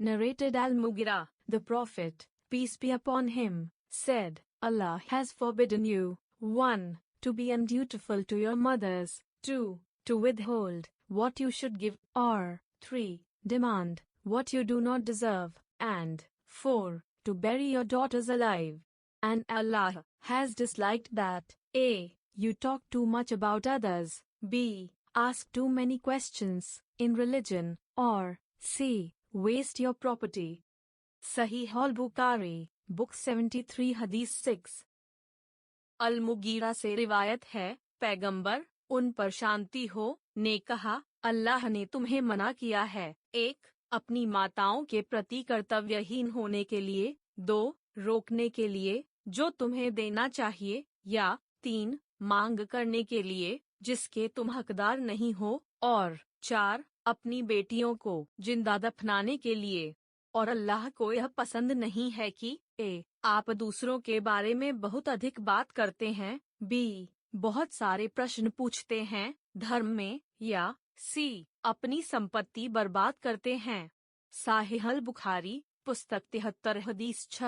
Narrated Al-Mughira, the Prophet, peace be upon him, said, Allah has forbidden you, 1. To be undutiful to your mothers, 2. To withhold what you should give, or 3. Demand what you do not deserve, and 4. To bury your daughters alive. And Allah has disliked that A. You talk too much about others, B. Ask too many questions in religion, or C. Waste your property. Sahih al-Bukhari, Book 73 Hadith 6। अल-मुगीरा से रिवायत है, पैगंबर उन पर शांति हो ने कहा, अल्लाह ने तुम्हें मना किया है, 1. अपनी माताओं के प्रति कर्तव्यहीन होने के लिए, 2. रोकने के लिए जो तुम्हें देना चाहिए, या 3. मांग करने के लिए जिसके तुम हकदार नहीं हो, और 4. अपनी बेटियों को जिंदा दफनाने के लिए। और अल्लाह को यह पसंद नहीं है कि आप दूसरों के बारे में बहुत अधिक बात करते हैं, बी बहुत सारे प्रश्न पूछते हैं धर्म में, या सी अपनी संपत्ति बर्बाद करते हैं। साहिह अल बुखारी पुस्तक 73 हदीस 6।